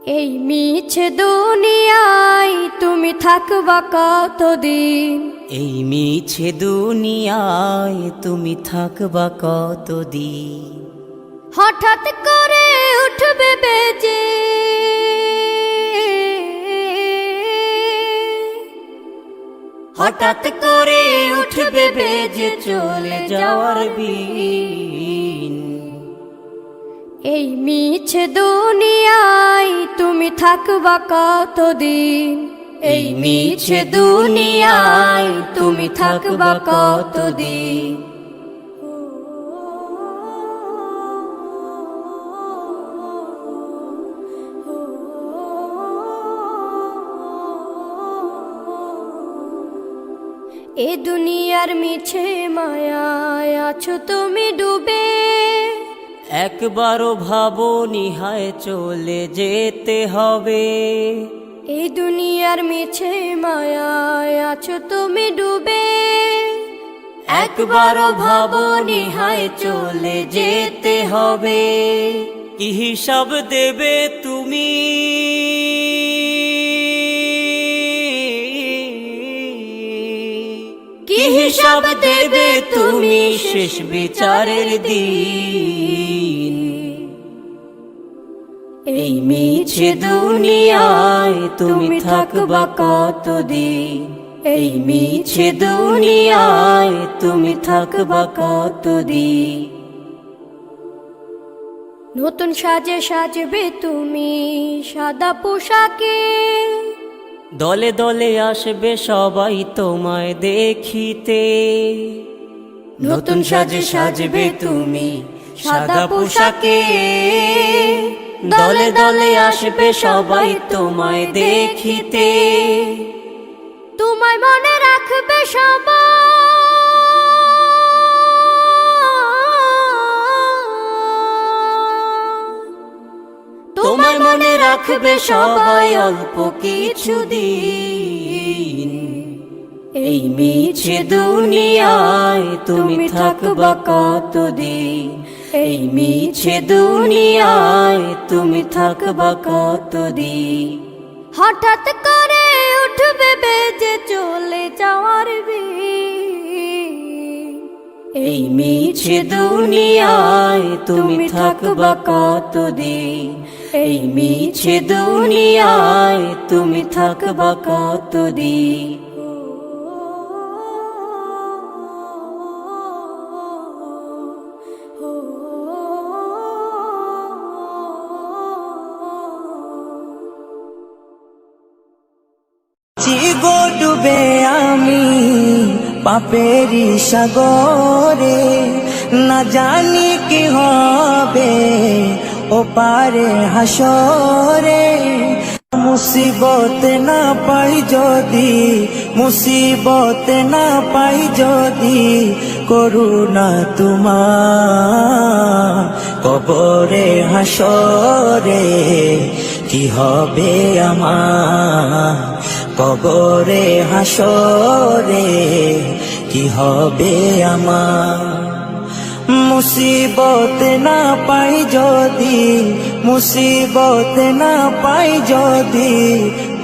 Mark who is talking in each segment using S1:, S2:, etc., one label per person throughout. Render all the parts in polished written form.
S1: এই মিছে দুনিয়ায় তুমি থাকবা কতদিন?
S2: এই মিছে দুনিয়ায় তুমি থাকবা কতদিন?
S1: হঠাৎ করে উঠবে বেজে
S2: হঠাৎ করে উঠবে বেজে চলে যাওয়ার বিন।
S1: এই মিছে দুনিয়ায় তুমি থাকবা কতদিন?
S2: এই মিছে দুনিয়ায় তুমি থাকবা কতদিন?
S1: এ দুনিয়ার মিছে মায়ায় আছো তুমি ডুবে,
S2: একবারও ভাবো নিহায় চলে যেতে হবে।
S1: এই দুনিয়ার মিছে মায়ায় আছো তুমি ডুবে,
S2: একবারও ভাবো নিহায় চলে যেতে হবে। কি হিসাব দেবে তুমি? কি হিসাব দেবে তুমি শেষ বিচারের দিন? এই মিছে দুনিয়ায় তুমি থাকবা কতদিন? এই মিছে দুনিয়ায় তুমি থাকবা কতদিন?
S1: নতুন সাজে সাজবে তুমি সাদা পোশাকে,
S2: দলে দলে আসবে সবাই তোমায় দেখিতে। নতুন সাজে সাজবে তুমি সাদা পোশাকে, দলে দলে আসবে সবাই তোমায় দেখিতে।
S1: তোমায় মনে রাখবে সবাই,
S2: তোমায় মনে রাখবে সবাই অল্প কিছু দিন। এই মিছে দুনিয়ায় তুমি থাকবা কতদিন? এই মিছে দুনিয়ায় তুমি থাকবা কতদিন?
S1: হঠাৎ করে উঠবে বেজে চলে যাওয়ার বিন।
S2: এই মিছে দুনিয়ায় তুমি থাকবা কতদিন? এই মিছে দুনিয়ায় তুমি থাকবা কতদিন?
S3: গো ডুবে আমি পাপেরি সাগরে, না জানি কি হবে ও পারে হাসরে। মুসিবত না পাই যদি, মুসিবত না পাই যদি, করুণা তোমার কবরে হাসরে। কি হবে আমার কবরে হাসরে? কি হবে আমার? মুসিবত না পাই যদি, মুসিবত না পাই যদি,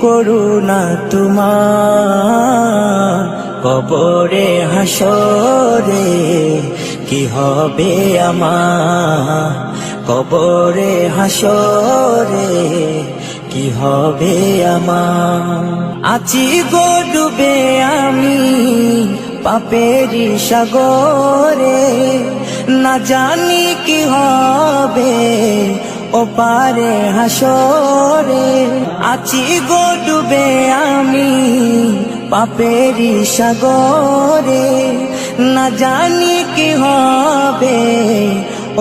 S3: করুণা তোমার কবরে হাসরে। কি হবে আমার কবরে হাসরে? কি হবে আমার? আছি গো ডুবে আমি পাপেরি সাগরে, না জানি কি হবে ও পারে হাসরে। আছি গো ডুবে আমি পাপেরি সাগরে, না জানি কি হবে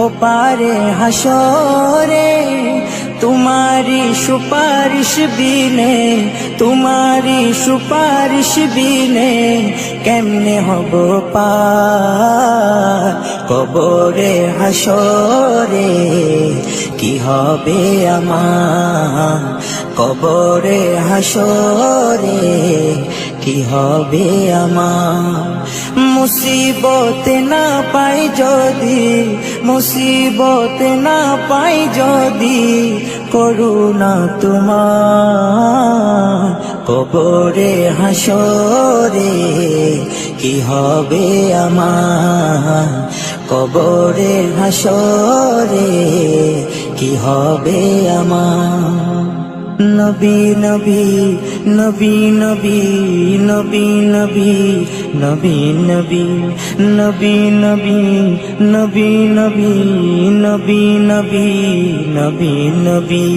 S3: ও পারে হাসরে। तुम्हारी सुपारिश बिने, तुम्हारी सुपारिश बिने केमने हबो पार कबरे हासरे। কি হবে আমার কবরে হাসরে? কি হবে আমার? মুসিবত না পাই যদি, মুসিবত না পাই যদি, করুণা তোমার কবরে হাসরে কি হবে আমার কবরে হাসরে কি হবে আমার নবী নবী নবী নবী নবী নবী নবী নবী নবী নবী নবী নবী নবী নবী নবী নবী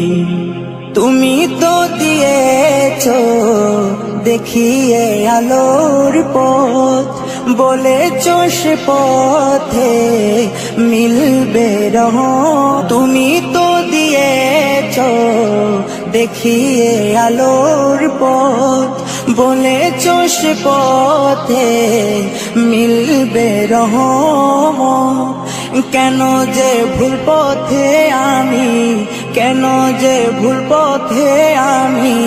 S3: তুমি তো দিয়েছো দেখিয়ে আলোর পথ বলেছো সে পথে মিলবে রহমত তুমি তো দিয়েছো দেখিয়ে আলোর পথ বলেছো সে পথে মিলবে রহমত কেন যে ভুল পথে আমি কেন যে ভুল পথে আমি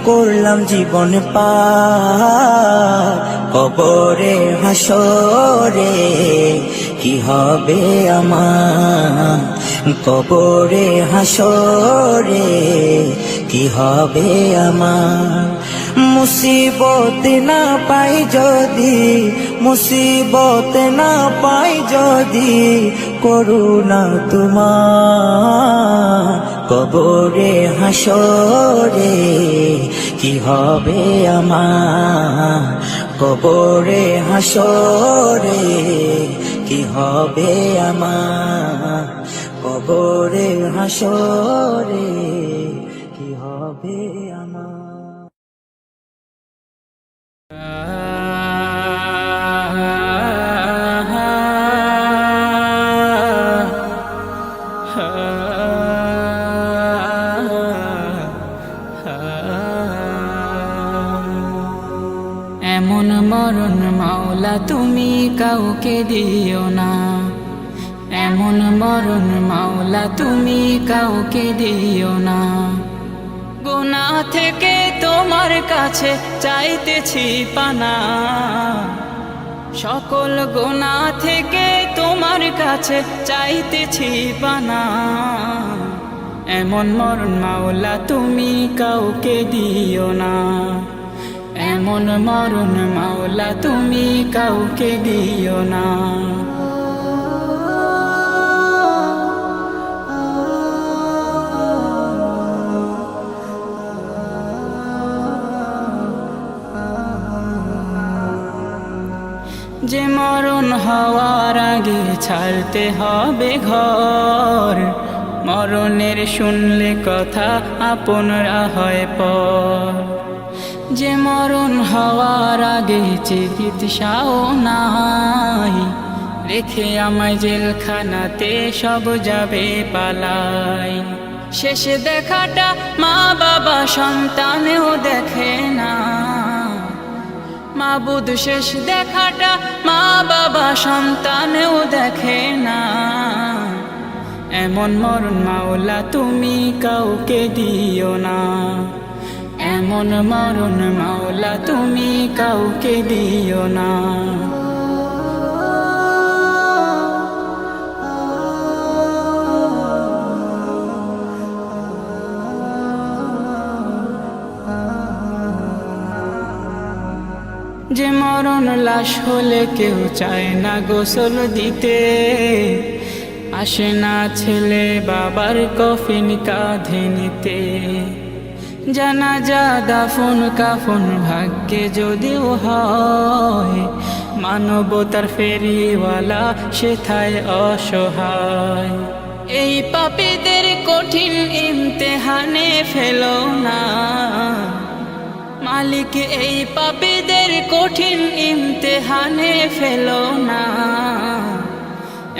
S3: করলাম জীবন পার কবরে হাসরে কি হবে আমার কবরে হাসরে কি হবে আমার মুসিবত না পাই যদি মুসিবত না পাই যদি করুণা তোমার কবরে হাসরে কি হবে আমার কবরে হাসরে কি হবে আমার কবরে হাসরে কি হবে আমার
S4: এমন মরণ মাওলা তুমি কাউকে দিও না এমন মরণ মাওলা তুমি কাউকে দিও না গুনাহ থেকে তোমার কাছে চাইতেছি পানা সকল গুনাহ থেকে তোমার কাছে চাইতেছি পানা এমন মরণ মাওলা তুমি কাউকে দিও না এমন মরণ মাওলা তুমি কাউকে দিও না যে মরণ হওয়ার আগে ছাড়তে হবে ঘর মরণের শুনলে কথা আপনরা হয় পর যে মরণ হওয়ার আগে চিকিৎসাও নাই রেখে আমায় জেলখানাতে সব যাবে পালাই শেষে দেখাটা মা বাবা সন্তানেও দেখে না মাবুদ শেষ দেখাটা মা বাবা সন্তানেও দেখে না এমন মরণ মাওলা তুমি কাউকে দিও না এমন মরণ মাওলা তুমি কাউকে দিও না যে মরণ লাশ হলে কেউ চায় না গোসল দিতে আসে না ছেলে বাবার কফিন কাঁধে নিতে জানাজা দাফন কাফন ভাগ্যে যদিও হয় মানবতার ফেরিওয়ালা সেথায় অসহায় এই পাপীদের কঠিন ইমতেহানে ফেলো না মালিক এই পাপীদের কঠিন ইমতেহানে ফেলো না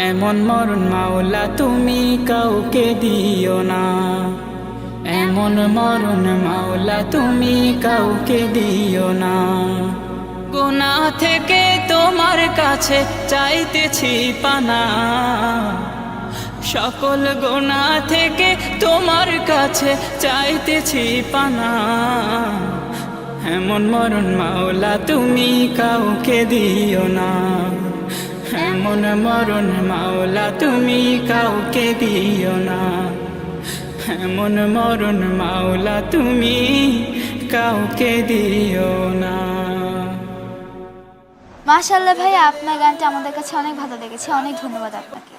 S4: এমন মরণ মাওলা তুমি কাউকে দিও না এমন মরণ মাওলা তুমি কাউকে দিও না গুনাহ থেকে তোমার কাছে চাইতেছি পানা সকল গুনাহ থেকে তোমার কাছে চাইতেছি পানা এমন মরণ মাওলা তুমি কাউকে দিও না এমন মরণ মাওলা তুমি কাউকে দিও না এমন মরণ মাওলা তুমি কাউকে দিও না।
S5: মাশাআল্লাহ ভাইয়া, আপনার গানটা আমাদের কাছে অনেক ভালো লেগেছে, অনেক ধন্যবাদ আপনাকে।